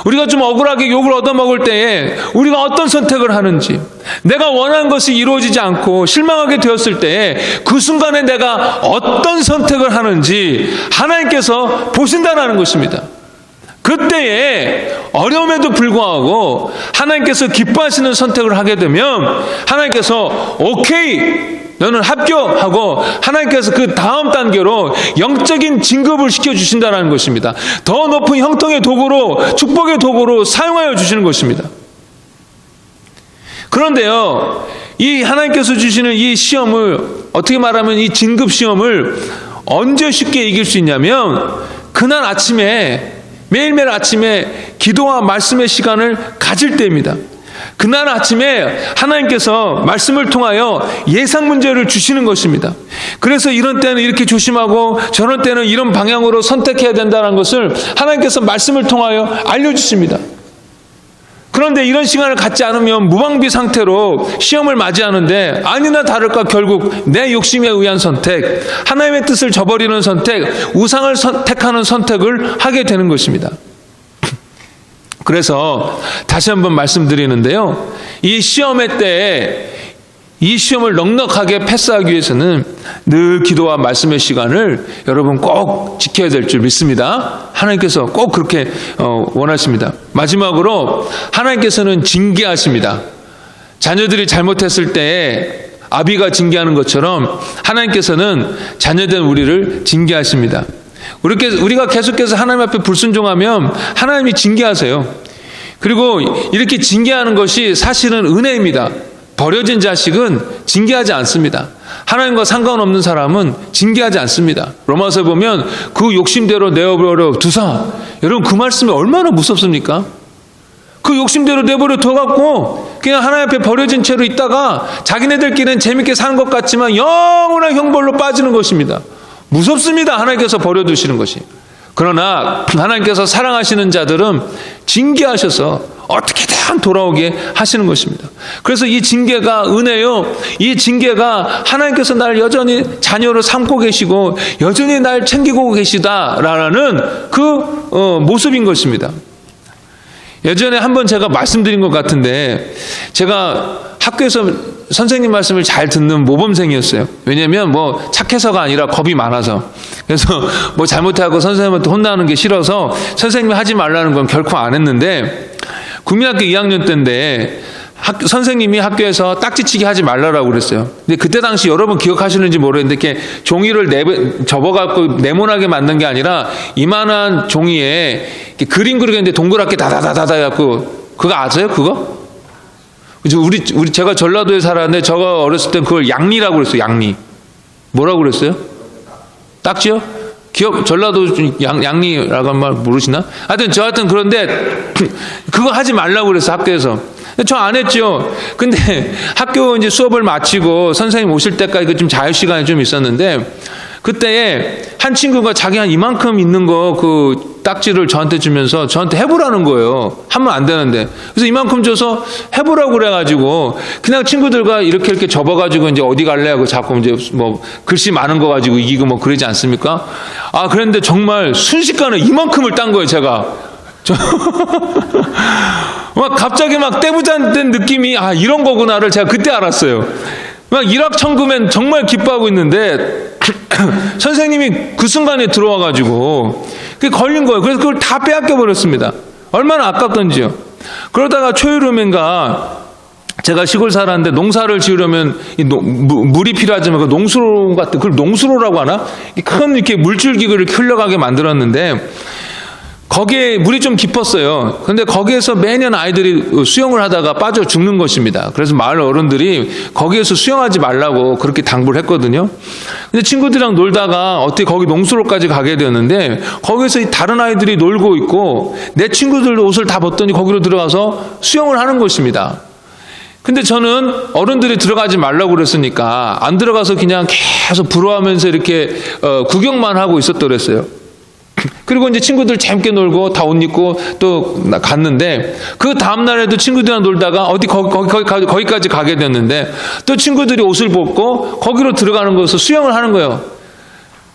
[SPEAKER 1] 우리가 좀 억울하게 욕을 얻어먹을 때에 우리가 어떤 선택을 하는지, 내가 원하는 것이 이루어지지 않고 실망하게 되었을 때에 그 순간에 내가 어떤 선택을 하는지 하나님께서 보신다는 것입니다. 그때에 어려움에도 불구하고 하나님께서 기뻐하시는 선택을 하게 되면 하나님께서 오케이, 너는 합격하고 하나님께서 그 다음 단계로 영적인 진급을 시켜주신다는 것입니다. 더 높은 형통의 도구로, 축복의 도구로 사용하여 주시는 것입니다. 그런데요, 이 하나님께서 주시는 이 시험을, 어떻게 말하면 이 진급 시험을 언제 쉽게 이길 수 있냐면 그날 아침에, 매일매일 아침에 기도와 말씀의 시간을 가질 때입니다. 그날 아침에 하나님께서 말씀을 통하여 예상 문제를 주시는 것입니다. 그래서 이런 때는 이렇게 조심하고 저런 때는 이런 방향으로 선택해야 된다는 것을 하나님께서 말씀을 통하여 알려주십니다. 그런데 이런 시간을 갖지 않으면 무방비 상태로 시험을 맞이하는데 아니나 다를까 결국 내 욕심에 의한 선택, 하나님의 뜻을 저버리는 선택, 우상을 선택하는 선택을 하게 되는 것입니다. 그래서 다시 한번 말씀드리는데요, 이 시험의 때에 이 시험을 넉넉하게 패스하기 위해서는 늘 기도와 말씀의 시간을 여러분 꼭 지켜야 될 줄 믿습니다. 하나님께서 꼭 그렇게 원하십니다. 마지막으로 하나님께서는 징계하십니다. 자녀들이 잘못했을 때에 아비가 징계하는 것처럼 하나님께서는 자녀된 우리를 징계하십니다. 우리가 계속해서 하나님 앞에 불순종하면 하나님이 징계하세요. 그리고 이렇게 징계하는 것이 사실은 은혜입니다. 버려진 자식은 징계하지 않습니다. 하나님과 상관없는 사람은 징계하지 않습니다. 로마서에 보면 그 욕심대로 내어버려 두사, 여러분 그 말씀이 얼마나 무섭습니까? 그 욕심대로 내버려 둬갖고 그냥 하나님 앞에 버려진 채로 있다가 자기네들끼리는 재밌게 사는 것 같지만 영원한 형벌로 빠지는 것입니다. 무섭습니다. 하나님께서 버려두시는 것이. 그러나 하나님께서 사랑하시는 자들은 징계하셔서 어떻게든 돌아오게 하시는 것입니다. 그래서 이 징계가 은혜요, 이 징계가 하나님께서 날 여전히 자녀로 삼고 계시고 여전히 날 챙기고 계시다라는 그 모습인 것입니다. 예전에 한번 제가 말씀드린 것 같은데, 제가 학교에서 선생님 말씀을 잘 듣는 모범생이었어요. 왜냐면 뭐 착해서가 아니라 겁이 많아서. 그래서 뭐 잘못하고 선생님한테 혼나는 게 싫어서 선생님이 하지 말라는 건 결코 안 했는데, 국민학교 2학년 때인데 선생님이 학교에서 딱지치기 하지 말라고 그랬어요. 근데 그때 당시 여러분 기억하시는지 모르겠는데 이렇게 종이를 접어갖고 네모나게 만든 게 아니라 이만한 종이에 그림 그리겠는데 동그랗게 다다다다다 해갖고, 그거 아세요? 그거? 제가 전라도에 살았는데 저가 어렸을 땐 그걸 양리라고 그랬어요. 양리. 뭐라고 그랬어요? 딱지요? 전라도 양리라고 한 말 모르시나? 하여튼 그런데 그거 하지 말라고 그랬어요. 학교에서. 저 안 했죠. 근데 학교 이제 수업을 마치고 선생님 오실 때까지 좀 자유 시간이 좀 있었는데 그때에 한 친구가 자기 한 이만큼 있는 거 그 딱지를 저한테 주면서 저한테 해보라는 거예요. 하면 안 되는데. 그래서 이만큼 줘서 해보라고 그래가지고 그냥 친구들과 이렇게 접어가지고 이제 어디 갈래 하고 자꾸 이제 뭐 글씨 많은 거 가지고 이기고 뭐 그러지 않습니까? 아, 그런데 정말 순식간에 이만큼을 딴 거예요, 제가. 막 갑자기 막 떼부잔된 느낌이 아, 이런 거구나를 제가 그때 알았어요. 막 일확천금엔 정말 기뻐하고 있는데 선생님이 그 순간에 들어와가지고 그게 걸린 거예요. 그래서 그걸 다 빼앗겨 버렸습니다. 얼마나 아깝던지요. 그러다가 초여름인가 제가 시골 살았는데 농사를 지으려면 물이 필요하지만 그 농수로 같은 그걸 농수로라고 하나? 큰 이렇게 물줄기를 흘러가게 만들었는데 거기에 물이 좀 깊었어요. 그런데 거기에서 매년 아이들이 수영을 하다가 빠져 죽는 것입니다. 그래서 마을 어른들이 거기에서 수영하지 말라고 그렇게 당부를 했거든요. 근데 친구들이랑 놀다가 어떻게 거기 농수로까지 가게 되었는데 거기에서 다른 아이들이 놀고 있고 내 친구들도 옷을 다 벗더니 거기로 들어가서 수영을 하는 것입니다. 근데 저는 어른들이 들어가지 말라고 그랬으니까 안 들어가서 그냥 계속 부러워하면서 이렇게 구경만 하고 있었더랬어요. 그리고 이제 친구들 재밌게 놀고 다 옷 입고 또 갔는데 그 다음날에도 친구들이랑 놀다가 어디 거기까지 가게 됐는데 또 친구들이 옷을 벗고 거기로 들어가는 것을 수영을 하는 거예요.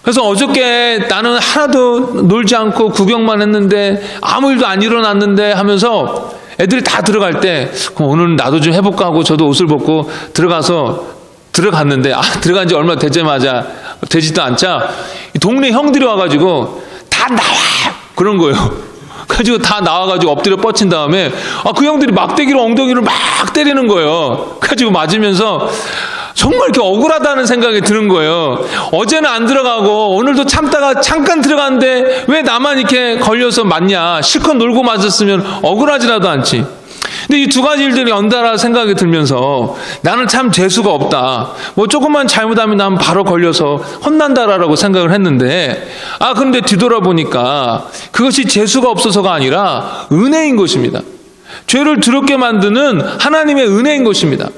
[SPEAKER 1] 그래서 어저께 나는 하나도 놀지 않고 구경만 했는데 아무 일도 안 일어났는데 하면서 애들이 다 들어갈 때 그럼 오늘 나도 좀 해볼까 하고 저도 옷을 벗고 들어갔는데 들어간 지 얼마 되지도 않자 동네 형들이 와가지고 다 나와! 그런 거예요. 가지고 다 나와가지고 엎드려 뻗친 다음에 그 형들이 막대기로 엉덩이를 막 때리는 거예요. 가지고 맞으면서 정말 이렇게 억울하다는 생각이 드는 거예요. 어제는 안 들어가고 오늘도 참다가 잠깐 들어갔는데 왜 나만 이렇게 걸려서 맞냐. 실컷 놀고 맞았으면 억울하지라도 않지. 근데 이 두 가지 일들이 연달아 생각이 들면서 나는 참 재수가 없다. 뭐 조금만 잘못하면 난 바로 걸려서 혼난다라고 생각을 했는데 그런데 뒤돌아보니까 그것이 재수가 없어서가 아니라 은혜인 것입니다. 죄를 더럽게 만드는 하나님의 은혜인 것입니다.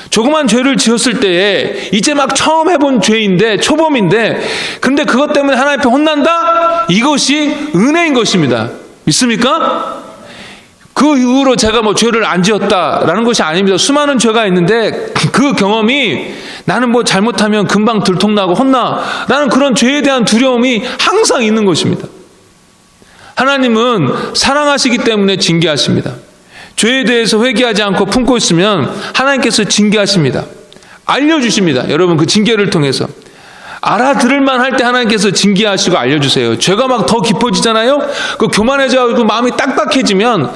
[SPEAKER 1] 조그만 죄를 지었을 때에 이제 막 처음 해본 죄인데 초범인데 근데 그것 때문에 하나님 앞에 혼난다? 이것이 은혜인 것입니다. 믿습니까? 그 이후로 제가 뭐 죄를 안 지었다라는 것이 아닙니다. 수많은 죄가 있는데 그 경험이 나는 뭐 잘못하면 금방 들통나고 혼나라는 그런 죄에 대한 두려움이 항상 있는 것입니다. 하나님은 사랑하시기 때문에 징계하십니다. 죄에 대해서 회개하지 않고 품고 있으면 하나님께서 징계하십니다. 알려주십니다. 여러분 그 징계를 통해서 알아들을만 할 때 하나님께서 징계하시고 알려주세요. 죄가 막 더 깊어지잖아요. 그 교만해져가지고 마음이 딱딱해지면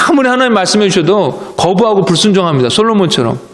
[SPEAKER 1] 아무리 하나님 말씀해 주셔도 거부하고 불순종합니다. 솔로몬처럼.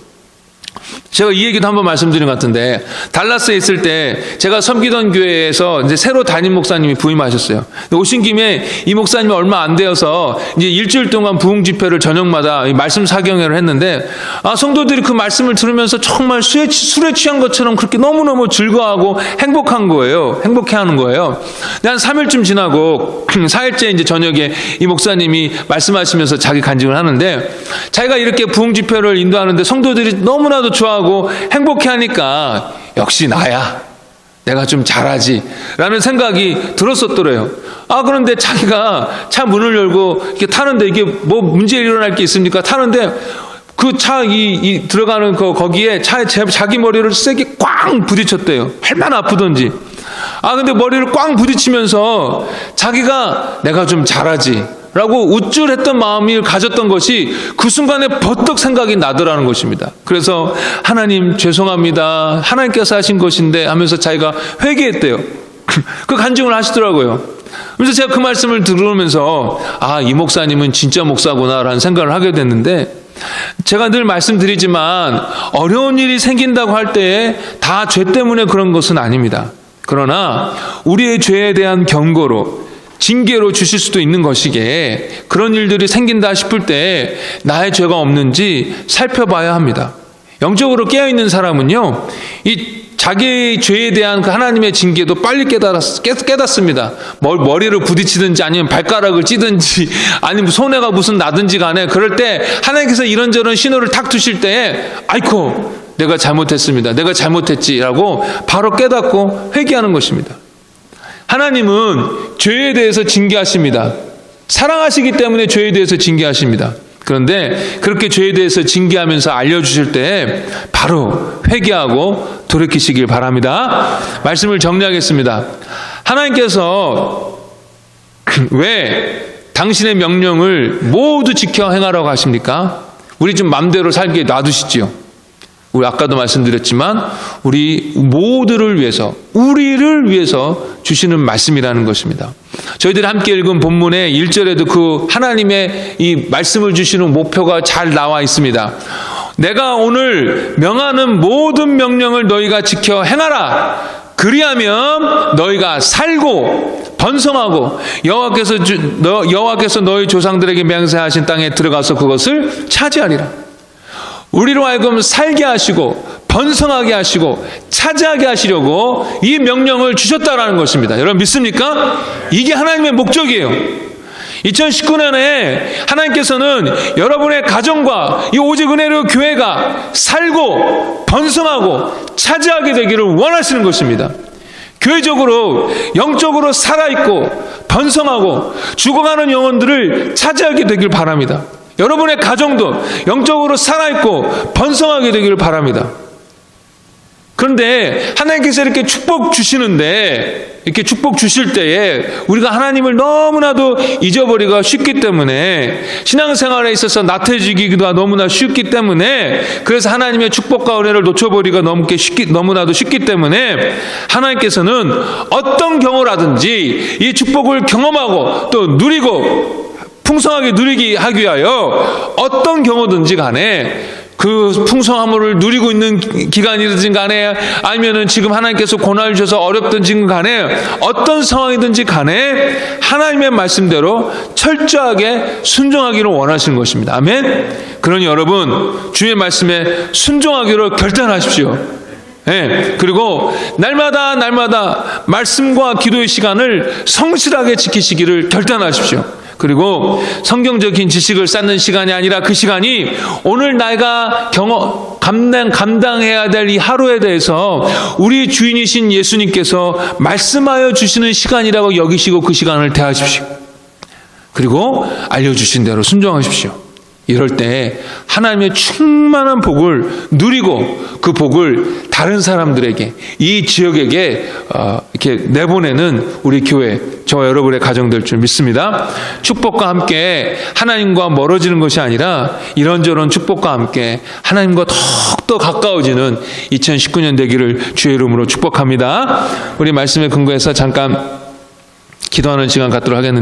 [SPEAKER 1] 제가 이 얘기도 한번 말씀드린 것 같은데 달라스에 있을 때 제가 섬기던 교회에서 이제 새로 담임 목사님이 부임하셨어요. 오신 김에 이 목사님이 얼마 안 되어서 이제 일주일 동안 부흥 집회를 저녁마다 말씀 사경회를 했는데 성도들이 그 말씀을 들으면서 정말 술에 취한 것처럼 그렇게 너무너무 즐거워하고 행복한 거예요. 행복해하는 거예요. 한 3일쯤 지나고 4일째 이제 저녁에 이 목사님이 말씀하시면서 자기 간증을 하는데 자기가 이렇게 부흥 집회를 인도하는데 성도들이 너무나도 좋아하고 행복해하니까 역시 나야. 내가 좀 잘하지 라는 생각이 들었었더래요. 그런데 자기가 차 문을 열고 이렇게 타는데 이게 뭐 문제 일어날 게 있습니까? 타는데 그 차 들어가는 거기에 차에 자기 머리를 세게 꽝 부딪혔대요. 얼마나 아프던지. 근데 머리를 꽝 부딪히면서 자기가 내가 좀 잘하지 라고 우쭐했던 마음을 가졌던 것이 그 순간에 버떡 생각이 나더라는 것입니다. 그래서 하나님 죄송합니다. 하나님께서 하신 것인데 하면서 자기가 회개했대요. 그 간증을 하시더라고요. 그래서 제가 그 말씀을 들으면서 이 목사님은 진짜 목사구나 라는 생각을 하게 됐는데 제가 늘 말씀드리지만 어려운 일이 생긴다고 할 때에 다 죄 때문에 그런 것은 아닙니다. 그러나 우리의 죄에 대한 경고로 징계로 주실 수도 있는 것이기에 그런 일들이 생긴다 싶을 때 나의 죄가 없는지 살펴봐야 합니다. 영적으로 깨어있는 사람은요, 이 자기의 죄에 대한 그 하나님의 징계도 빨리 깨닫습니다. 머리를 부딪히든지 아니면 발가락을 찌든지 아니면 손해가 무슨 나든지 간에 그럴 때 하나님께서 이런저런 신호를 탁 두실 때에 아이고 내가 잘못했습니다. 내가 잘못했지라고 바로 깨닫고 회개하는 것입니다. 하나님은 죄에 대해서 징계하십니다. 사랑하시기 때문에 죄에 대해서 징계하십니다. 그런데 그렇게 죄에 대해서 징계하면서 알려주실 때 바로 회개하고 돌이키시길 바랍니다. 말씀을 정리하겠습니다. 하나님께서 왜 당신의 명령을 모두 지켜 행하라고 하십니까? 우리 좀 맘대로 살게 놔두시지요. 우리 아까도 말씀드렸지만 우리 모두를 위해서, 우리를 위해서 주시는 말씀이라는 것입니다. 저희들이 함께 읽은 본문의 1절에도 그 하나님의 이 말씀을 주시는 목표가 잘 나와 있습니다. 내가 오늘 명하는 모든 명령을 너희가 지켜 행하라. 그리하면 너희가 살고 번성하고 여호와께서 너희 조상들에게 맹세하신 땅에 들어가서 그것을 차지하리라. 우리로 하여금 살게 하시고 번성하게 하시고 차지하게 하시려고 이 명령을 주셨다라는 것입니다. 여러분 믿습니까? 이게 하나님의 목적이에요. 2019년에 하나님께서는 여러분의 가정과 이 오직 은혜로 교회가 살고 번성하고 차지하게 되기를 원하시는 것입니다. 교회적으로 영적으로 살아있고 번성하고 죽어가는 영혼들을 차지하게 되길 바랍니다. 여러분의 가정도 영적으로 살아있고 번성하게 되기를 바랍니다. 그런데 하나님께서 이렇게 축복 주시는데, 이렇게 축복 주실 때에 우리가 하나님을 너무나도 잊어버리기가 쉽기 때문에, 신앙생활에 있어서 나태해지기가 너무나 쉽기 때문에, 그래서 하나님의 축복과 은혜를 놓쳐버리기가 너무나도 쉽기 때문에 하나님께서는 어떤 경우라든지 이 축복을 경험하고 또 누리고 풍성하게 누리게 하기 위하여 어떤 경우든지 간에 그 풍성함을 누리고 있는 기간이든지 간에 아니면은 지금 하나님께서 고난을 주셔서 어렵든지 간에 어떤 상황이든지 간에 하나님의 말씀대로 철저하게 순종하기를 원하시는 것입니다. 아멘. 그러니 여러분 주의 말씀에 순종하기로 결단하십시오. 네. 그리고 날마다 말씀과 기도의 시간을 성실하게 지키시기를 결단하십시오. 그리고 성경적인 지식을 쌓는 시간이 아니라 그 시간이 오늘 내가 감당해야 될 이 하루에 대해서 우리 주인이신 예수님께서 말씀하여 주시는 시간이라고 여기시고 그 시간을 대하십시오. 그리고 알려주신 대로 순종하십시오. 이럴 때 하나님의 충만한 복을 누리고 그 복을 다른 사람들에게, 이 지역에게 이렇게 내보내는 우리 교회, 저와 여러분의 가정될 줄 믿습니다. 축복과 함께 하나님과 멀어지는 것이 아니라 이런저런 축복과 함께 하나님과 더욱더 가까워지는 2019년 되기를 주의 이름으로 축복합니다. 우리 말씀에 근거해서 잠깐 기도하는 시간 갖도록 하겠는데